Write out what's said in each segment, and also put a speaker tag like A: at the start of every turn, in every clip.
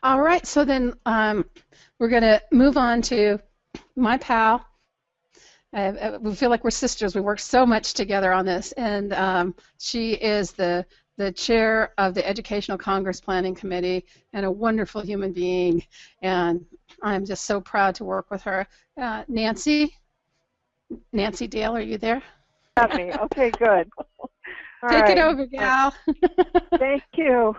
A: All right, so then we're going to move on to my pal. We feel like we're sisters. We work so much together on this, and she is the chair of the Educational Congress Planning Committee and a wonderful human being, and I'm just so proud to work with her. Nancy Dale, are you there?
B: Got me. Okay, good. All
A: Take it
B: right.
A: over, gal.
B: Thank you.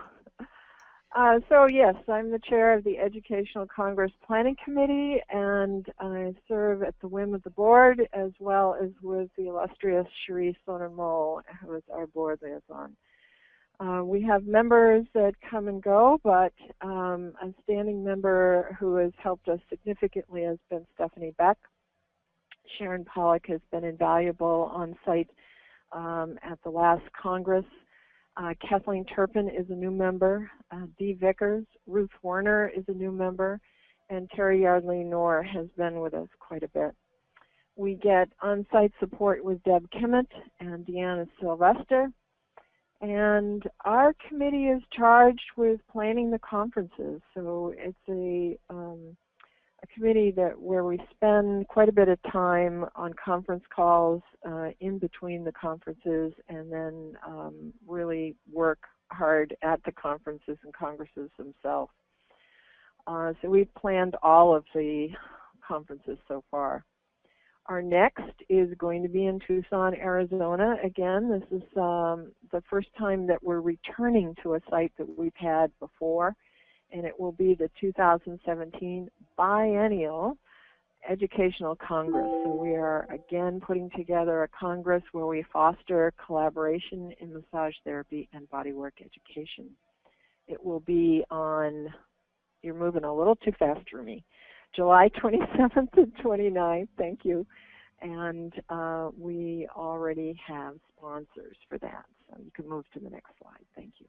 B: So yes, I'm the chair of the Educational Congress Planning Committee, and I serve at the whim of the board as well as with the illustrious Cherie Soner-Moll, who is our board liaison. We have members that come and go, but a standing member who has helped us significantly has been Stephanie Beck. Sharon Pollock has been invaluable on site at the last Congress. Kathleen Turpin is a new member. Dee Vickers, Ruth Warner is a new member, and Terry Yardley-Knorr has been with us quite a bit. We get on-site support with Deb Kimmett and Deanna Sylvester, and our committee is charged with planning the conferences. So it's a committee where we spend quite a bit of time on conference calls in between the conferences, and then really work hard at the conferences and congresses themselves. So we've planned all of the conferences so far. Our next is going to be in Tucson, Arizona. Again, this is the first time that we're returning to a site that we've had before, and it will be the 2017 Biennial Educational Congress. So we are again putting together a congress where we foster collaboration in massage therapy and bodywork education. It will be on, you're moving a little too fast for me, July 27th and 29th, thank you. And we already have sponsors for that. So you can move to the next slide, thank you.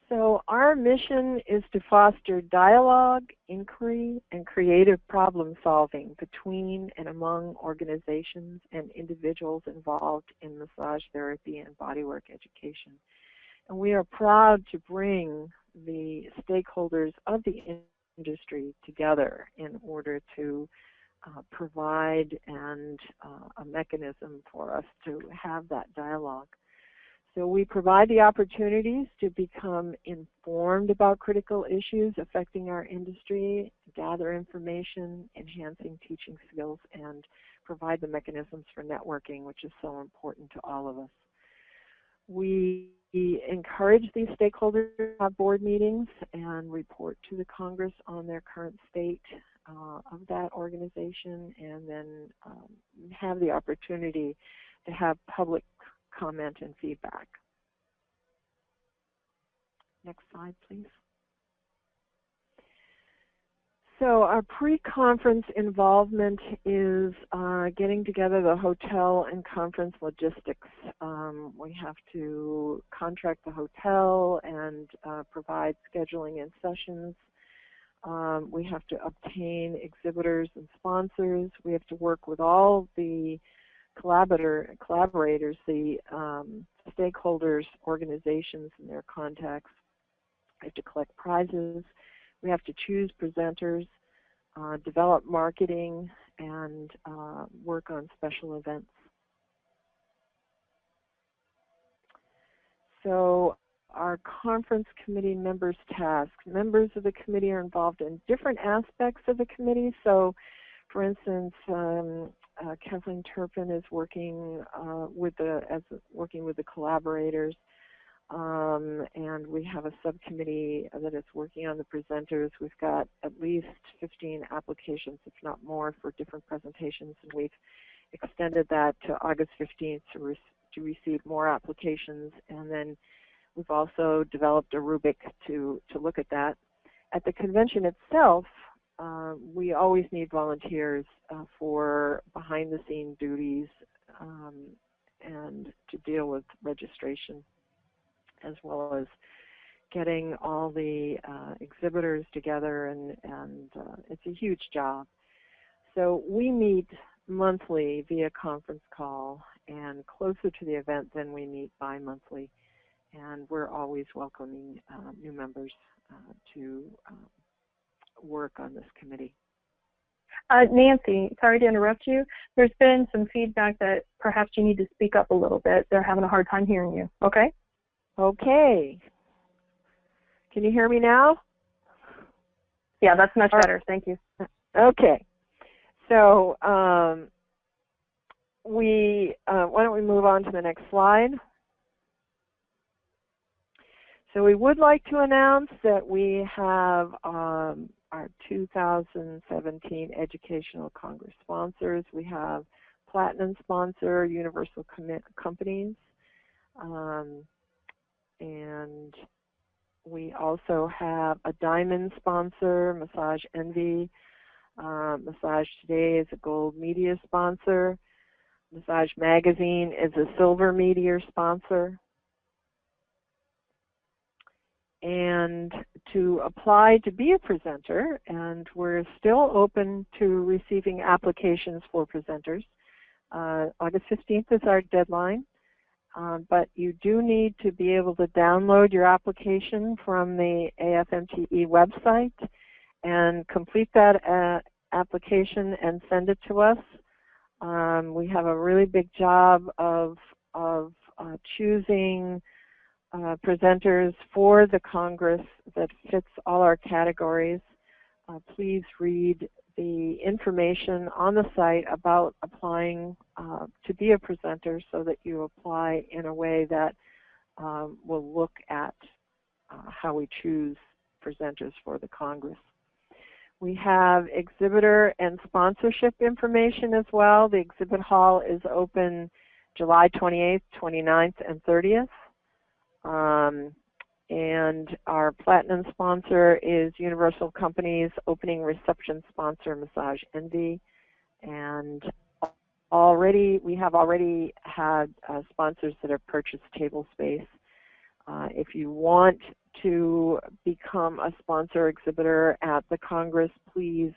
B: So our mission is to foster dialogue, inquiry, and creative problem solving between and among organizations and individuals involved in massage therapy and bodywork education. And we are proud to bring the stakeholders of the industry together in order to provide a mechanism for us to have that dialogue. So we provide the opportunities to become informed about critical issues affecting our industry, gather information, enhancing teaching skills, and provide the mechanisms for networking, which is so important to all of us. We encourage these stakeholders to have board meetings and report to the Congress on their current state of that organization, and then have the opportunity to have public comment and feedback. Next slide, please. So our pre-conference involvement is getting together the hotel and conference logistics. We have to contract the hotel and provide scheduling and sessions. We have to obtain exhibitors and sponsors. We have to work with all the collaborators, the stakeholders, organizations, and their contacts. We have to collect prizes. We have to choose presenters, develop marketing, and work on special events. So our conference committee members' tasks. Members of the committee are involved in different aspects of the committee. So, for instance, Kathleen Turpin is working with the collaborators, and we have a subcommittee that is working on the presenters. We've got at least 15 applications, if not more, for different presentations, and we've extended that to August 15th to receive more applications. And then we've also developed a rubric to look at that. At the convention itself, we always need volunteers for behind-the-scene duties and to deal with registration, as well as getting all the exhibitors together, and it's a huge job. So we meet monthly via conference call, and closer to the event then we meet bi-monthly, and we're always welcoming new members to work on this committee.
C: Nancy, sorry to interrupt you. There's been some feedback that perhaps you need to speak up a little bit. They're having a hard time hearing you. Okay?
B: Okay. Can you hear me now?
C: Yeah, that's much better. Thank you.
B: Okay. So why don't we move on to the next slide? So we would like to announce that we have our 2017 Educational Congress sponsors. We have Platinum sponsor, Universal Companies, and we also have a Diamond sponsor, Massage Envy. Massage Today is a Gold Media sponsor. Massage Magazine is a Silver Media sponsor. And to apply to be a presenter, and we're still open to receiving applications for presenters. August 15th is our deadline, but you do need to be able to download your application from the AFMTE website and complete that application and send it to us. We have a really big job of choosing presenters for the Congress that fits all our categories. Please read the information on the site about applying to be a presenter so that you apply in a way that will look at how we choose presenters for the Congress. We have exhibitor and sponsorship information as well. The exhibit hall is open July 28th, 29th, and 30th. And our Platinum sponsor is Universal Companies, opening reception sponsor Massage Envy. And we have already had sponsors that have purchased table space. If you want to become a sponsor exhibitor at the Congress, please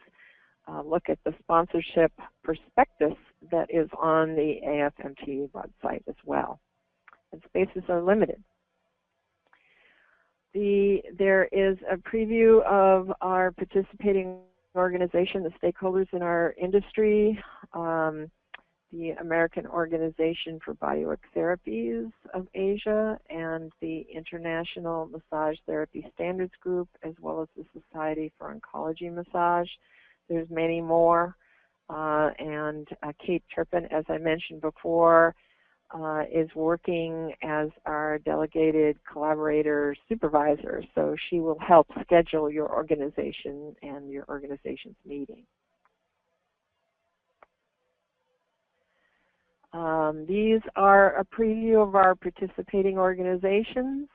B: look at the sponsorship prospectus that is on the AFMTE website as well. And spaces are limited. There is a preview of our participating organization, the stakeholders in our industry, the American Organization for Bodywork Therapies of Asia, and the International Massage Therapy Standards Group, as well as the Society for Oncology Massage. There's many more. And Kate Turpin, as I mentioned before, is working as our delegated collaborator supervisor, so she will help schedule your organization and your organization's meeting. These are a preview of our participating organizations.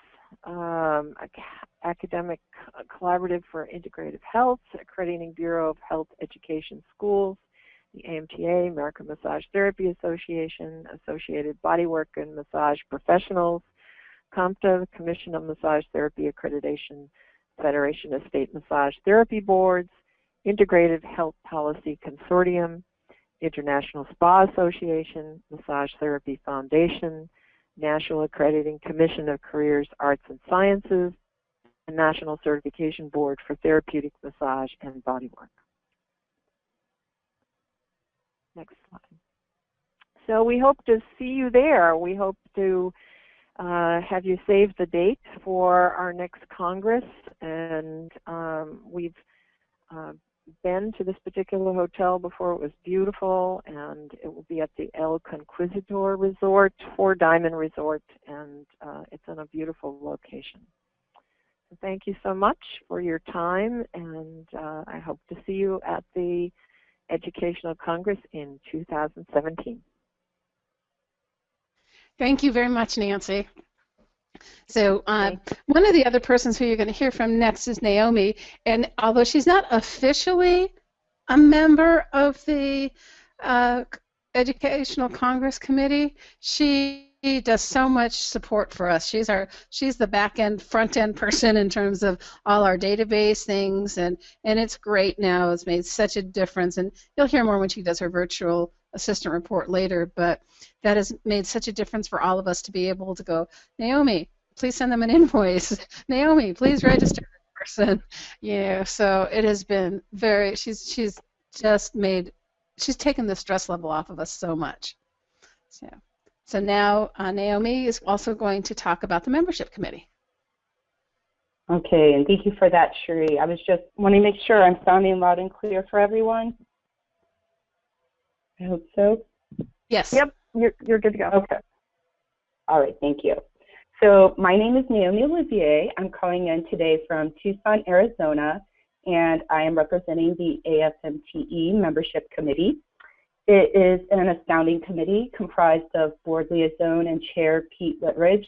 B: Academic Collaborative for Integrative Health, Accrediting Bureau of Health Education Schools, the AMTA, American Massage Therapy Association, Associated Bodywork and Massage Professionals, COMTA, Commission of Massage Therapy Accreditation, Federation of State Massage Therapy Boards, Integrative Health Policy Consortium, International Spa Association, Massage Therapy Foundation, National Accrediting Commission of Careers, Arts and Sciences, and National Certification Board for Therapeutic Massage and Bodywork. Next slide. So we hope to see you there. We hope to have you save the date for our next Congress, and we've been to this particular hotel before. It was beautiful, and it will be at the El Conquistador Resort, 4 Diamond Resort, and it's in a beautiful location. So thank you so much for your time, and I hope to see you at the Educational Congress in 2017.
A: Thank you very much, Nancy. So one of the other persons who you're going to hear from next is Naomi, and although she's not officially a member of the Educational Congress Committee, she does so much support for us. She's the back end, front end person in terms of all our database things, and it's great now. It's made such a difference, and you'll hear more when she does her virtual assistant report later, but that has made such a difference for all of us to be able to go, Naomi, please send them an invoice. Naomi, please register. person. So it has been very. She's taken the stress level off of us so much. So now Naomi is also going to talk about the membership committee.
D: Okay, and thank you for that, Cherie. I was just wanting to make sure I'm sounding loud and clear for everyone. I hope so.
A: Yes.
C: Yep, you're good to go.
D: Okay. All right, thank you. So my name is Naomi Olivier. I'm calling in today from Tucson, Arizona, and I am representing the AFMTE membership committee. It is an astounding committee comprised of board liaison and chair Pete Whitridge,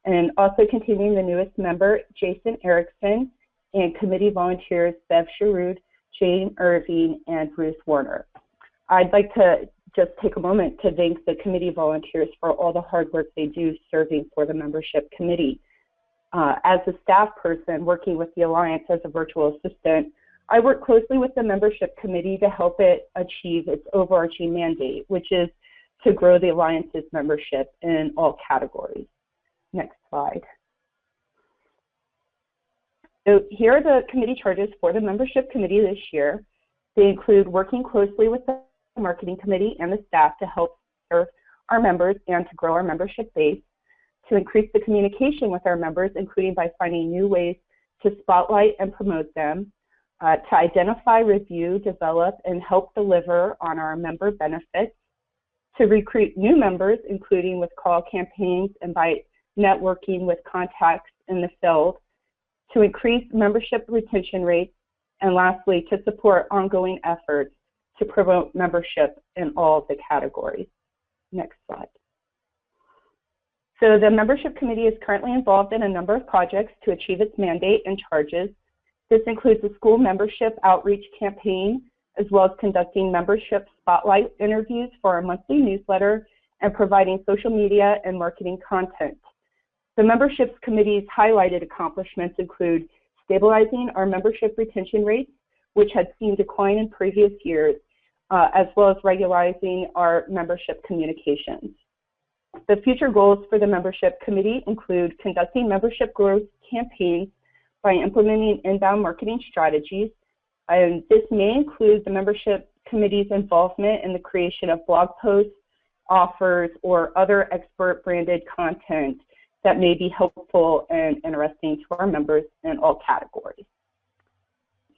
D: and also containing the newest member, Jason Erickson, and committee volunteers Bev Sherwood, Jane Irving, and Bruce Warner. I'd like to just take a moment to thank the committee volunteers for all the hard work they do serving for the membership committee. As a staff person working with the Alliance as a virtual assistant, I work closely with the membership committee to help it achieve its overarching mandate, which is to grow the Alliance's membership in all categories. Next slide. So here are the committee charges for the membership committee this year. They include working closely with the marketing committee and the staff to help serve our members and to grow our membership base, to increase the communication with our members, including by finding new ways to spotlight and promote them, to identify, review, develop, and help deliver on our member benefits, to recruit new members, including with call campaigns and by networking with contacts in the field, to increase membership retention rates, and lastly, to support ongoing efforts to promote membership in all the categories. Next slide. So the membership committee is currently involved in a number of projects to achieve its mandate and charges. This includes a school membership outreach campaign, as well as conducting membership spotlight interviews for our monthly newsletter and providing social media and marketing content. The memberships committee's highlighted accomplishments include stabilizing our membership retention rates, which had seen decline in previous years, as well as regularizing our membership communications. The future goals for the membership committee include conducting membership growth campaigns by implementing inbound marketing strategies, and this may include the membership committee's involvement in the creation of blog posts, offers, or other expert branded content that may be helpful and interesting to our members in all categories.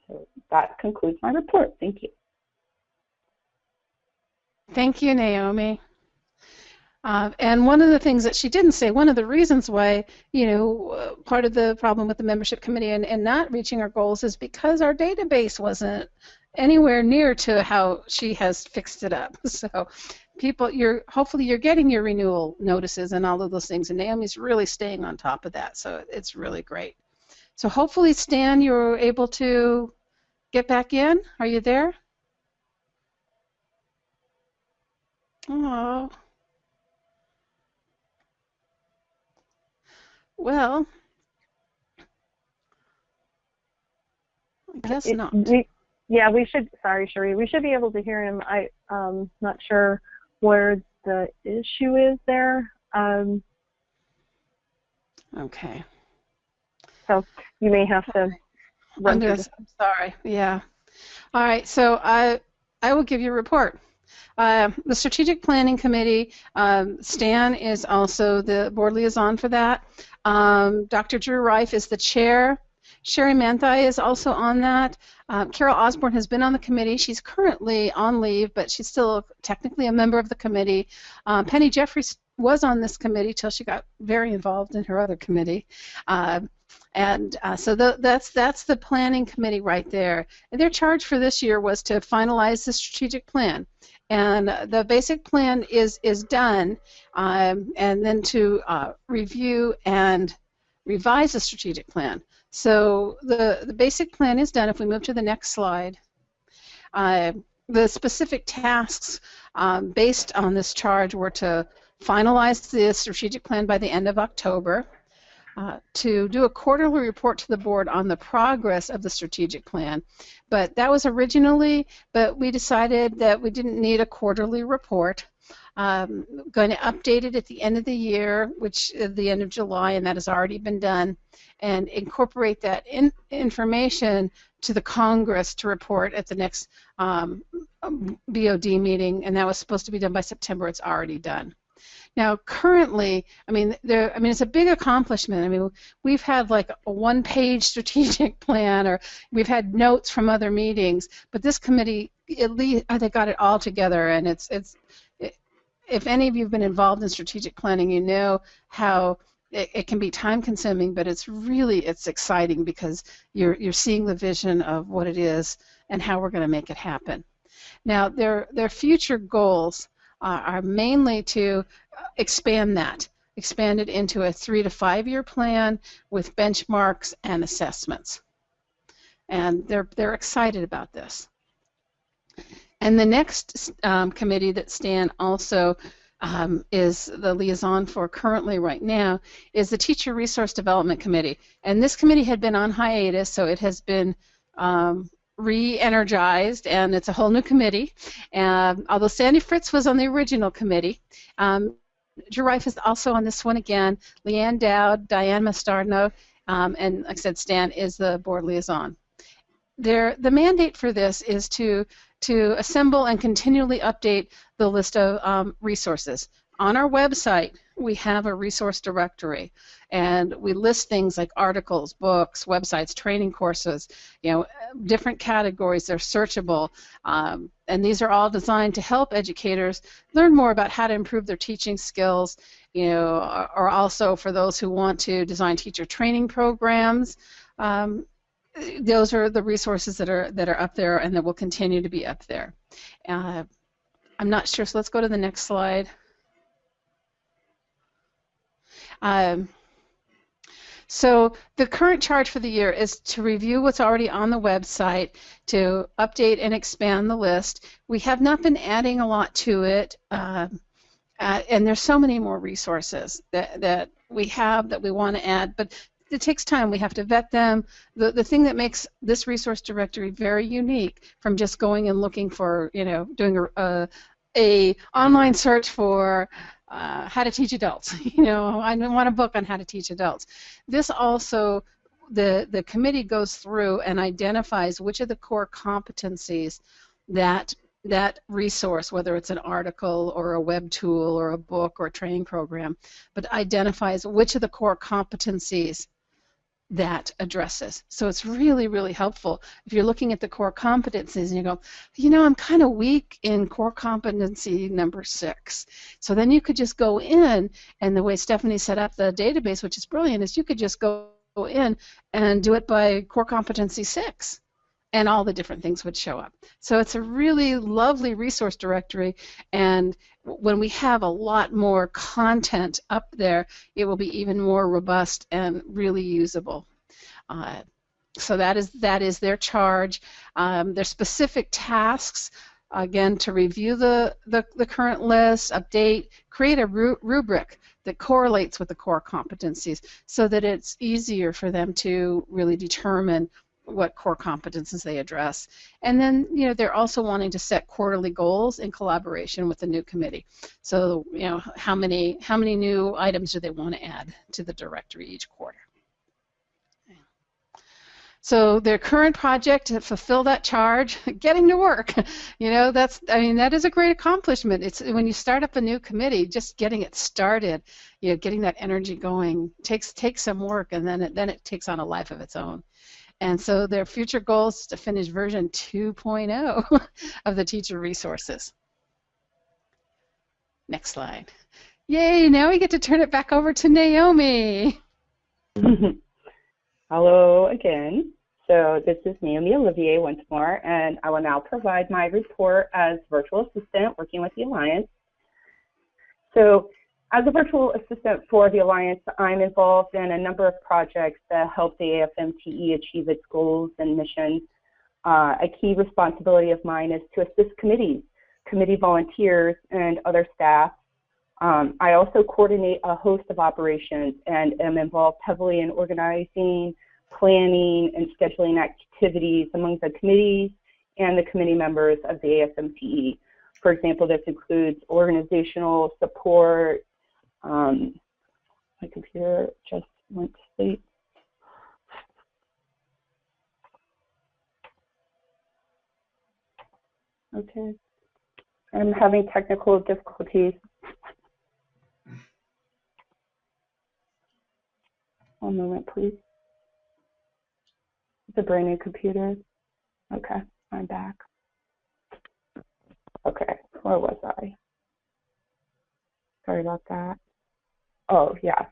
D: So that concludes my report. Thank you.
A: Thank you, Naomi. And one of the things that she didn't say, one of the reasons why, part of the problem with the membership committee and not reaching our goals is because our database wasn't anywhere near to how she has fixed it up. So people, hopefully you're getting your renewal notices and all of those things, and Naomi's really staying on top of that, so it's really great. So hopefully, Stan, you're able to get back in. Are you there? Oh. Well, I guess not.
C: We should, sorry, Cherie, we should be able to hear him. I'm not sure where the issue is there.
A: Okay.
C: So you may have to run through this.
A: I'm sorry, yeah. All right, so I will give you a report. The Strategic Planning Committee, Stan is also the board liaison for that. Dr. Drew Reif is the chair. Sherry Manthai is also on that. Carol Osborne has been on the committee. She's currently on leave, but she's still technically a member of the committee. Penny Jeffries was on this committee till she got very involved in her other committee. So that's the planning committee right there. And their charge for this year was to finalize the strategic plan. And the basic plan is done, and then to review and revise the strategic plan. So the basic plan is done. If we move to the next slide, the specific tasks based on this charge were to finalize the strategic plan by the end of October, to do a quarterly report to the board on the progress of the strategic plan. But that was originally, but we decided that we didn't need a quarterly report. Going to update it at the end of the year, which is the end of July, and that has already been done, and incorporate that information to the Congress to report at the next BOD meeting, and that was supposed to be done by September. It's already done. Now, currently, it's a big accomplishment. I mean, we've had like a one-page strategic plan, or we've had notes from other meetings, but this committee, at least, they got it all together, and if any of you have been involved in strategic planning, you know how it can be time-consuming, but it's exciting because you're seeing the vision of what it is and how we're going to make it happen. Now, their future goals are mainly to expand it into a 3 to 5 year plan with benchmarks and assessments. And they're excited about this. And the next committee that Stan also is the liaison for currently right now is the Teacher Resource Development Committee. And this committee had been on hiatus, so it has been re-energized, and it's a whole new committee. Although Sandy Fritz was on the original committee, Drew Reif is also on this one again, Leanne Dowd, Diane Mastarno, and like I said, Stan is the board liaison. The mandate for this is to assemble and continually update the list of resources. On our website, we have a resource directory, and we list things like articles, books, websites, training courses, different categories. They're searchable, and these are all designed to help educators learn more about how to improve their teaching skills, or also for those who want to design teacher training programs. Those are the resources that are up there and that will continue to be up there. I'm not sure, so let's go to the next slide. So the current charge for the year is to review what's already on the website, to update and expand the list. We have not been adding a lot to it, and there's so many more resources that we have that we want to add, but it takes time. We have to vet them. The thing that makes this resource directory very unique from just going and looking for, doing a online search for how to teach adults. I want a book on how to teach adults. This also, the committee goes through and identifies which of the core competencies that resource, whether it's an article or a web tool or a book or a training program, but identifies which of the core competencies that addresses. So it's really, really helpful if you're looking at the core competencies and you go, I'm kind of weak in core competency number 6. So then you could just go in, and the way Stephanie set up the database, which is brilliant, is you could just go in and do it by core competency 6, and all the different things would show up. So it's a really lovely resource directory, and when we have a lot more content up there, it will be even more robust and really usable. So that is their charge. Their specific tasks, again, to review the current list, update, create a rubric that correlates with the core competencies so that it's easier for them to really determine what core competencies they address. And then, they're also wanting to set quarterly goals in collaboration with the new committee. So, how many new items do they want to add to the directory each quarter? So their current project to fulfill that charge, getting to work, that is a great accomplishment. It's when you start up a new committee, just getting it started, getting that energy going takes some work, and then it takes on a life of its own. And so their future goal is to finish version 2.0 of the teacher resources. Next slide. Yay, now we get to turn it back over to Naomi.
D: Hello again. So this is Naomi Olivier once more, and I will now provide my report as virtual assistant working with the Alliance. So as a virtual assistant for the Alliance, I'm involved in a number of projects that help the AFMTE achieve its goals and missions. A key responsibility of mine is to assist committees, committee volunteers, and other staff I also coordinate a host of operations and am involved heavily in organizing, planning, and scheduling activities among the committees and the committee members of the AFMTE. For example, this includes organizational support. My computer just went to sleep. Okay, I'm having technical difficulties. One moment, please. It's a brand new computer. Okay, I'm back. Okay, where was I? Sorry about that. Oh, yes.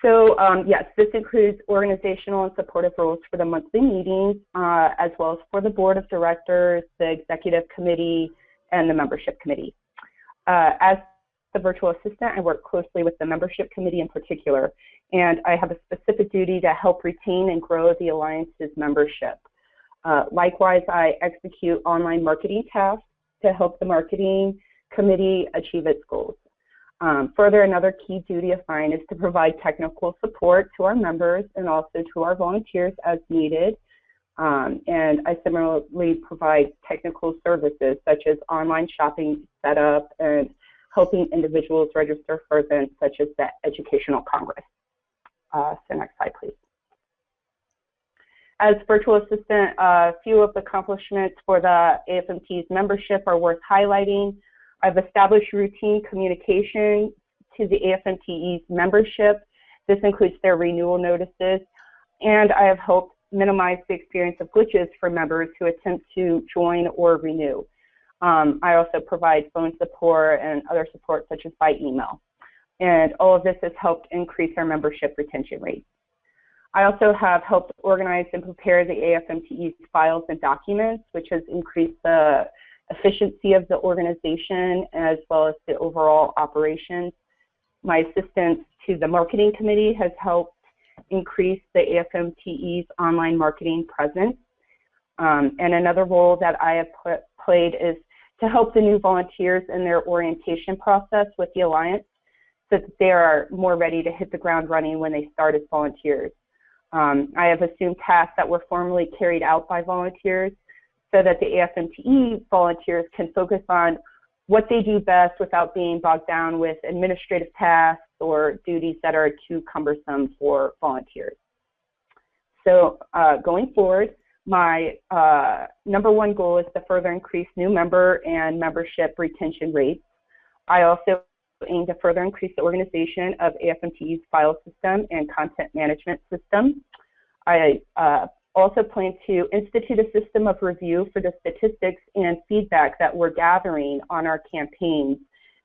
D: So, yes, this includes organizational and supportive roles for the monthly meetings, as well as for the board of directors, the executive committee, and the membership committee. As the virtual assistant, I work closely with the membership committee in particular, and I have a specific duty to help retain and grow the Alliance's membership. Likewise, I execute online marketing tasks to help the marketing committee achieve its goals. Further, another key duty of mine is to provide technical support to our members and also to our volunteers as needed. And I similarly provide technical services such as online shopping setup and helping individuals register for events such as the Educational Congress. So next slide, please. As virtual assistant, a few of the accomplishments for the AFMTE's membership are worth highlighting. I've established routine communication to the AFMTE's membership. This includes their renewal notices, and I have helped minimize the experience of glitches for members who attempt to join or renew. I also provide phone support and other support such as by email. And all of this has helped increase our membership retention rates. I also have helped organize and prepare the AFMTE's files and documents, which has increased the efficiency of the organization as well as the overall operations. My assistance to the marketing committee has helped increase the AFMTE's online marketing presence. And another role that I have played is to help the new volunteers in their orientation process with the Alliance so that they are more ready to hit the ground running when they start as volunteers. I have assumed tasks that were formerly carried out by volunteers so that the AFMTE volunteers can focus on what they do best without being bogged down with administrative tasks or duties that are too cumbersome for volunteers. So going forward, my #1 goal is to further increase new member and membership retention rates. I also aim to further increase the organization of AFMTE's file system and content management system. I also plan to institute a system of review for the statistics and feedback that we're gathering on our campaigns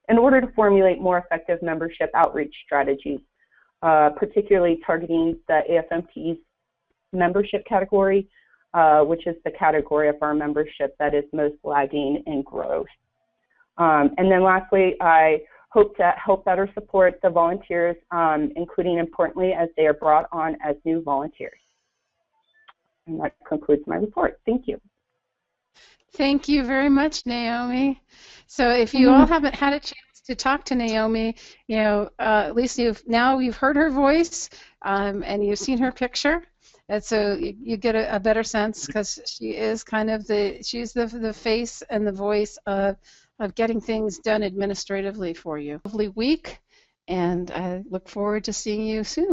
D: in order to formulate more effective membership outreach strategies, particularly targeting the AFMTE's membership category, which is the category of our membership that is most lagging in growth. And then lastly, I hope to help better support the volunteers, including importantly as they are brought on as new volunteers. And that concludes my report. Thank you.
A: Thank you very much, Naomi. So if you all haven't had a chance to talk to Naomi, you know, at least you've heard her voice and you've seen her picture. And so you get a better sense because she is kind of she's the face and the voice of getting things done administratively for you. Lovely week, and I look forward to seeing you soon.